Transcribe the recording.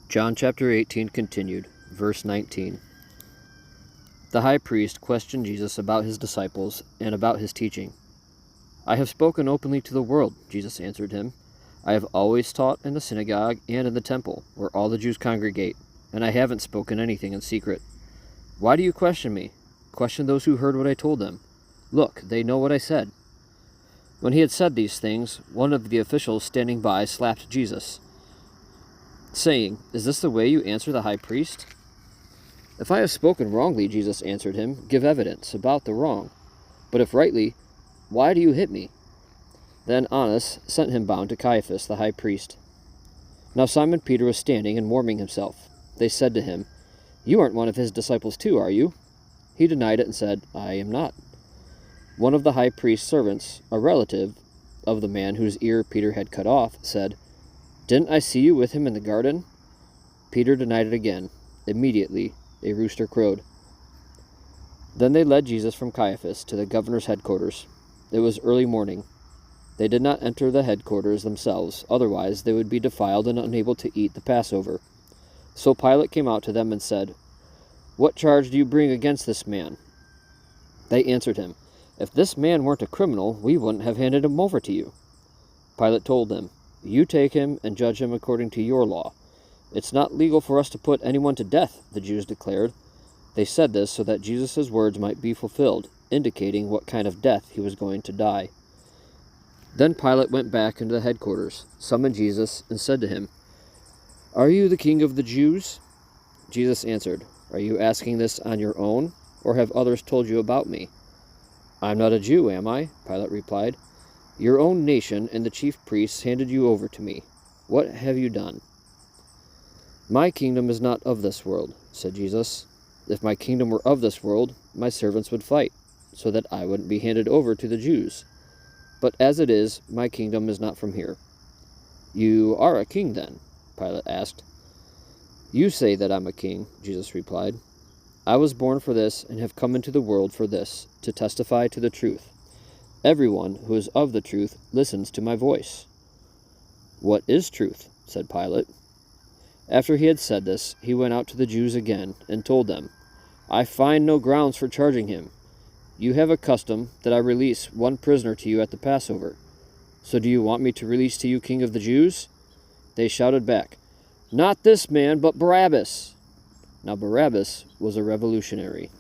John chapter 18 continued, verse 19. The high priest questioned Jesus about his disciples and about his teaching. "I have spoken openly to the world," Jesus answered him. "I have always taught in the synagogue and in the temple, where all the Jews congregate, and I haven't spoken anything in secret. Why do you question me? Question those who heard what I told them. Look, they know what I said." When he had said these things, one of the officials standing by slapped Jesus, saying, "Is this the way you answer the high priest?" "If I have spoken wrongly," Jesus answered him, "give evidence about the wrong. But if rightly, why do you hit me?" Then Annas sent him bound to Caiaphas, the high priest. Now Simon Peter was standing and warming himself. They said to him, "You aren't one of his disciples too, are you?" He denied it and said, "I am not." One of the high priest's servants, a relative of the man whose ear Peter had cut off, said, "Didn't I see you with him in the garden?" Peter denied it again. Immediately a rooster crowed. Then they led Jesus from Caiaphas to the governor's headquarters. It was early morning. They did not enter the headquarters themselves, otherwise they would be defiled and unable to eat the Passover. So Pilate came out to them and said, "What charge do you bring against this man?" They answered him, "If this man weren't a criminal, we wouldn't have handed him over to you." Pilate told them, "You take him and judge him according to your law." "It's not legal for us to put anyone to death," the Jews declared. They said this so that Jesus' words might be fulfilled, indicating what kind of death he was going to die. Then Pilate went back into the headquarters, summoned Jesus, and said to him, "Are you the king of the Jews?" Jesus answered, "Are you asking this on your own, or have others told you about me?" "I'm not a Jew, am I?" Pilate replied. "Your own nation and the chief priests handed you over to me. What have you done?" "My kingdom is not of this world," said Jesus. "If my kingdom were of this world, my servants would fight, so that I wouldn't be handed over to the Jews. But as it is, my kingdom is not from here." "You are a king, then?" Pilate asked. "You say that I'm a king," Jesus replied. "I was born for this and have come into the world for this, to testify to the truth. Everyone who is of the truth listens to my voice." "What is truth?" said Pilate. After he had said this, he went out to the Jews again and told them, "I find no grounds for charging him. You have a custom that I release one prisoner to you at the Passover. So do you want me to release to you King of the Jews?" They shouted back, "Not this man, but Barabbas." Now Barabbas was a revolutionary.